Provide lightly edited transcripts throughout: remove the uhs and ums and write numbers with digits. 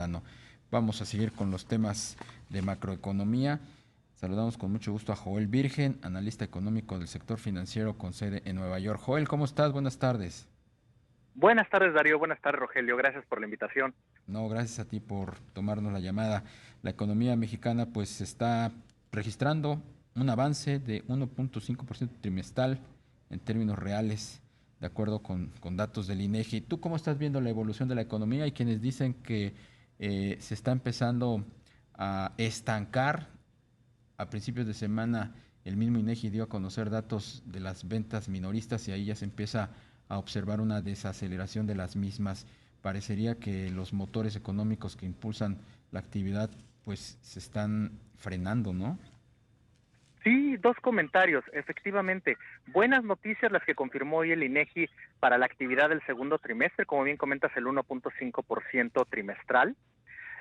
temprano. Vamos a seguir con los temas de macroeconomía. Saludamos con mucho gusto a Joel Virgen, analista económico del sector financiero con sede en Nueva York. Joel, ¿cómo estás? Buenas tardes. Buenas tardes, Darío. Buenas tardes, Rogelio. Gracias por la invitación. No, gracias a ti por tomarnos la llamada. La economía mexicana pues está registrando un avance de 1.5% trimestral en términos reales, de acuerdo con datos del INEGI. ¿Tú cómo estás viendo la evolución de la economía? Hay quienes dicen que se está empezando a estancar. A principios de semana el mismo INEGI dio a conocer datos de las ventas minoristas y ahí ya se empieza a observar una desaceleración de las mismas. Parecería que los motores económicos que impulsan la actividad pues se están frenando, ¿no? Sí, dos comentarios. Efectivamente, buenas noticias las que confirmó hoy el INEGI para la actividad del segundo trimestre, como bien comentas, el 1.5% trimestral.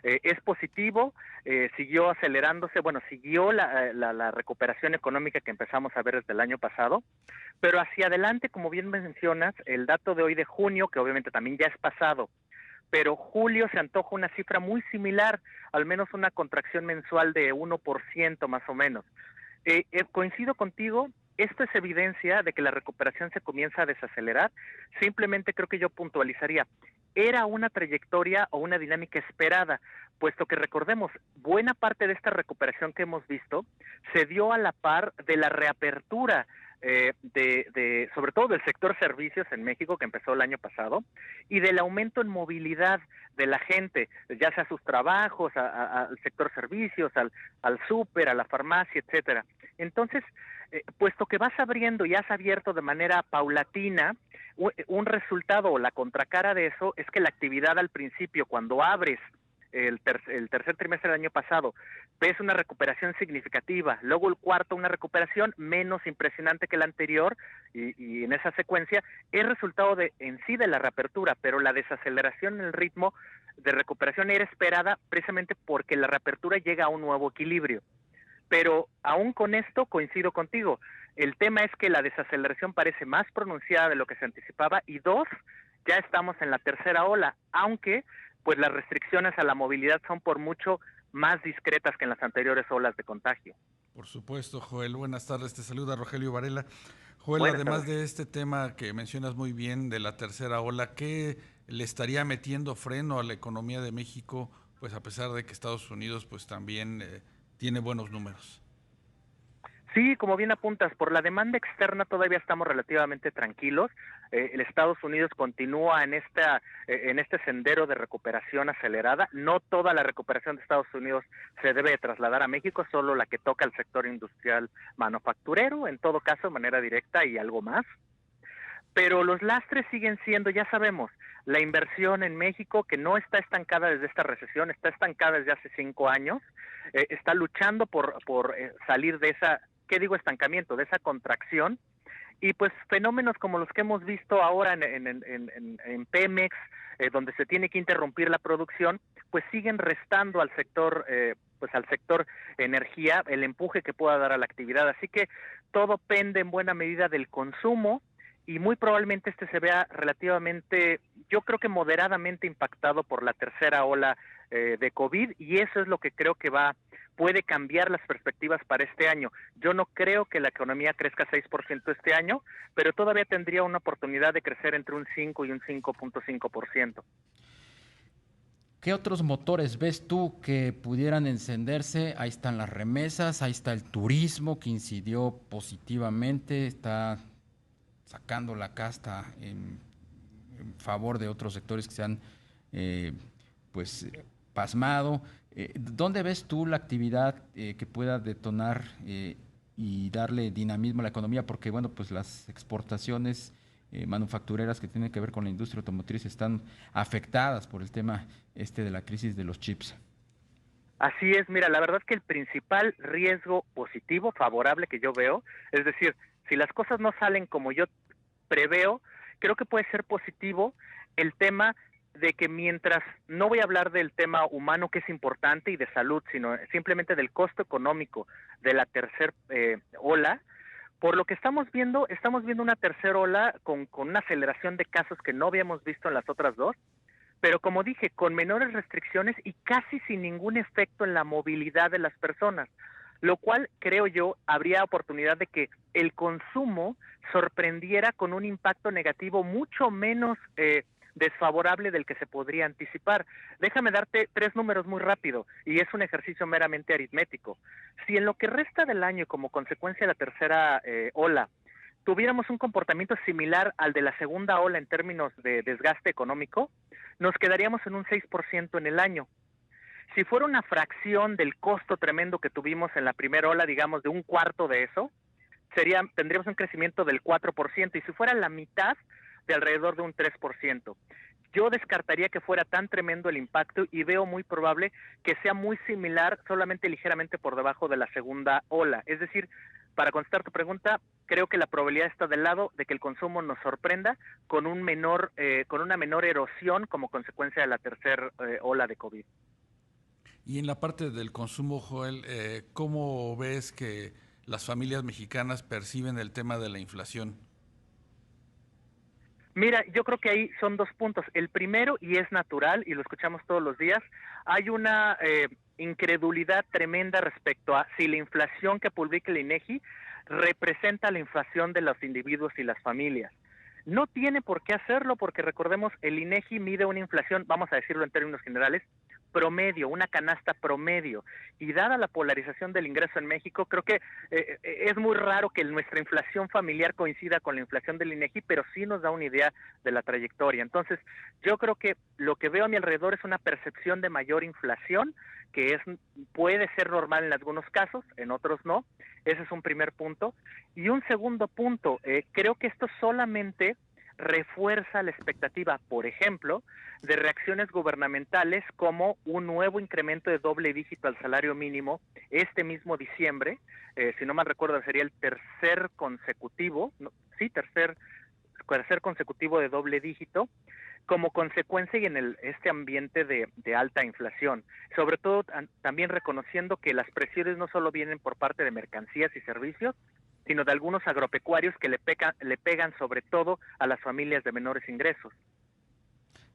Es positivo, siguió acelerándose, bueno, siguió la recuperación económica que empezamos a ver desde el año pasado, pero hacia adelante, como bien mencionas, el dato de hoy de junio, que obviamente también ya es pasado, pero julio se antoja una cifra muy similar, al menos una contracción mensual de 1% más o menos. Coincido contigo, esto es evidencia de que la recuperación se comienza a desacelerar. Simplemente creo que yo puntualizaría, era una trayectoria o una dinámica esperada, puesto que recordemos, buena parte de esta recuperación que hemos visto se dio a la par de la reapertura sobre todo del sector servicios en México que empezó el año pasado y del aumento en movilidad de la gente, ya sea a sus trabajos, al sector servicios, al súper, a la farmacia, etcétera. Entonces, puesto que vas abriendo y has abierto de manera paulatina, un resultado o la contracara de eso es que la actividad al principio, cuando abres el tercer trimestre del año pasado, ves una recuperación significativa, luego el cuarto una recuperación menos impresionante que la anterior y en esa secuencia es resultado en sí de la reapertura, pero la desaceleración en el ritmo de recuperación era esperada precisamente porque la reapertura llega a un nuevo equilibrio. Pero aún con esto coincido contigo, el tema es que la desaceleración parece más pronunciada de lo que se anticipaba y dos, ya estamos en la tercera ola, aunque pues las restricciones a la movilidad son por mucho más discretas que en las anteriores olas de contagio. Por supuesto, Joel. Buenas tardes. Te saluda Rogelio Varela. Joel, Buenas además tardes. de este tema que mencionas muy bien de la tercera ola, ¿qué le estaría metiendo freno a la economía de México? Pues a pesar de que Estados Unidos pues también tiene buenos números. Sí, como bien apuntas, por la demanda externa todavía estamos relativamente tranquilos. El Estados Unidos continúa en este sendero de recuperación acelerada. No toda la recuperación de Estados Unidos se debe trasladar a México, solo la que toca al sector industrial manufacturero, en todo caso de manera directa y algo más. Pero los lastres siguen siendo, ya sabemos, la inversión en México, que no está estancada desde esta recesión, está estancada desde hace 5 años, está luchando por salir de esa, ¿qué digo estancamiento? De esa contracción, y pues fenómenos como los que hemos visto ahora en Pemex, donde se tiene que interrumpir la producción, pues siguen restando al sector energía, el empuje que pueda dar a la actividad. Así que todo pende en buena medida del consumo, y muy probablemente este se vea relativamente, yo creo que moderadamente impactado por la tercera ola de COVID, y eso es lo que creo que puede cambiar las perspectivas para este año. Yo no creo que la economía crezca 6% este año, pero todavía tendría una oportunidad de crecer entre un 5 y un 5.5%. ¿Qué otros motores ves tú que pudieran encenderse? Ahí están las remesas, ahí está el turismo que incidió positivamente, está sacando la casta en favor de otros sectores que se han eh, pues pasmado. ¿Dónde ves tú la actividad que pueda detonar y darle dinamismo a la economía? Porque bueno, pues las exportaciones manufactureras que tienen que ver con la industria automotriz están afectadas por el tema de la crisis de los chips. Así es, mira, la verdad es que el principal riesgo positivo, favorable que yo veo, es decir, si las cosas no salen como yo preveo, creo que puede ser positivo el tema de que mientras, no voy a hablar del tema humano que es importante y de salud, sino simplemente del costo económico de la tercera ola, por lo que estamos viendo una tercera ola con una aceleración de casos que no habíamos visto en las otras dos, pero como dije, con menores restricciones y casi sin ningún efecto en la movilidad de las personas, lo cual creo yo habría oportunidad de que el consumo sorprendiera con un impacto negativo mucho menos desfavorable del que se podría anticipar. Déjame darte 3 números muy rápido, y es un ejercicio meramente aritmético. Si en lo que resta del año, como consecuencia de la tercera ola, tuviéramos un comportamiento similar al de la segunda ola en términos de desgaste económico, nos quedaríamos en un 6% en el año. Si fuera una fracción del costo tremendo que tuvimos en la primera ola, digamos de un cuarto de eso, tendríamos un crecimiento del 4%, y si fuera la mitad, de alrededor de un 3%. Yo descartaría que fuera tan tremendo el impacto y veo muy probable que sea muy similar, solamente ligeramente por debajo de la segunda ola. Es decir, para contestar tu pregunta, creo que la probabilidad está del lado de que el consumo nos sorprenda con una menor erosión como consecuencia de la tercera ola de COVID. Y en la parte del consumo, Joel, ¿cómo ves que las familias mexicanas perciben el tema de la inflación? Mira, yo creo que ahí son 2 puntos. El primero, y es natural, y lo escuchamos todos los días, hay una incredulidad tremenda respecto a si la inflación que publica el INEGI representa la inflación de los individuos y las familias. No tiene por qué hacerlo, porque recordemos, el INEGI mide una inflación, vamos a decirlo en términos generales, promedio, una canasta promedio, y dada la polarización del ingreso en México, creo que es muy raro que nuestra inflación familiar coincida con la inflación del INEGI, pero sí nos da una idea de la trayectoria. Entonces, yo creo que lo que veo a mi alrededor es una percepción de mayor inflación, que puede ser normal en algunos casos, en otros no. Ese es un primer punto. Y un segundo punto, creo que esto solamente refuerza la expectativa, por ejemplo, de reacciones gubernamentales como un nuevo incremento de doble dígito al salario mínimo este mismo diciembre, si no mal recuerdo sería el tercer consecutivo de doble dígito, como consecuencia y en este ambiente de alta inflación, sobre todo también reconociendo que las presiones no solo vienen por parte de mercancías y servicios, sino de algunos agropecuarios que le pegan sobre todo a las familias de menores ingresos.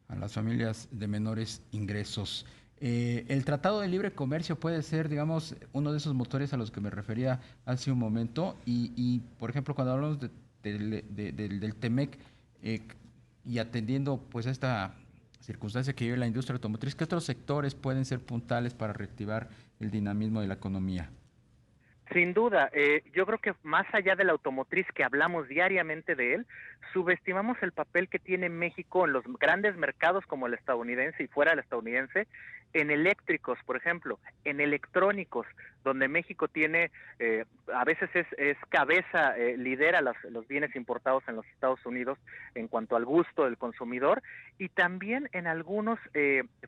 A las familias de menores ingresos. El Tratado de Libre Comercio puede ser, digamos, uno de esos motores a los que me refería hace un momento. Y por ejemplo, cuando hablamos del TEMEC y atendiendo pues a esta circunstancia que vive la industria automotriz, ¿qué otros sectores pueden ser puntales para reactivar el dinamismo de la economía? Sin duda, yo creo que más allá de la automotriz, que hablamos diariamente de él, subestimamos el papel que tiene México en los grandes mercados como el estadounidense y fuera del estadounidense, en eléctricos, por ejemplo, en electrónicos, donde México tiene, a veces es cabeza, lidera los bienes importados en los Estados Unidos en cuanto al gusto del consumidor, y también en algunos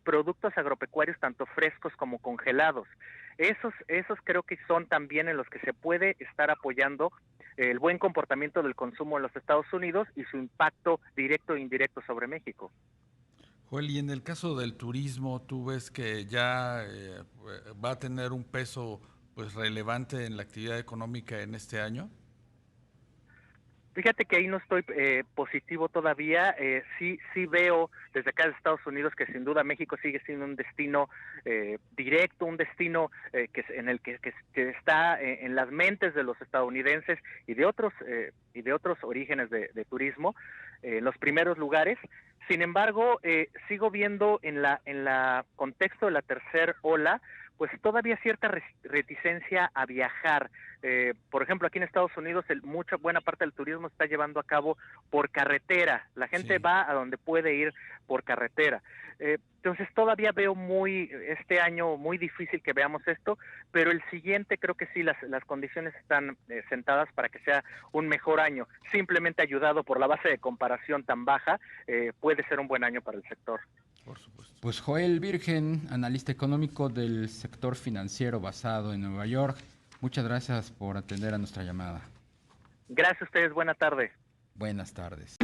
productos agropecuarios, tanto frescos como congelados. Esos creo que son también en los que se puede estar apoyando el buen comportamiento del consumo en los Estados Unidos y su impacto directo e indirecto sobre México. Joel, y en el caso del turismo, ¿tú ves que ya va a tener un peso pues relevante en la actividad económica en este año? Fíjate que ahí no estoy positivo todavía. Sí veo desde acá de Estados Unidos que sin duda México sigue siendo un destino directo, un destino en el que está en las mentes de los estadounidenses y de otros orígenes de turismo, en los primeros lugares. Sin embargo, sigo viendo en la contexto de la tercera ola, pues todavía cierta reticencia a viajar. Por ejemplo, aquí en Estados Unidos buena parte del turismo se está llevando a cabo por carretera. La gente va a donde puede ir por carretera. Entonces todavía veo este año muy difícil que veamos esto, pero el siguiente creo que sí, las condiciones están sentadas para que sea un mejor año. Simplemente ayudado por la base de comparación tan baja, puede ser un buen año para el sector. Por supuesto. Pues Joel Virgen, analista económico del sector financiero basado en Nueva York, muchas gracias por atender a nuestra llamada. Gracias a ustedes, buena tarde. Buenas tardes.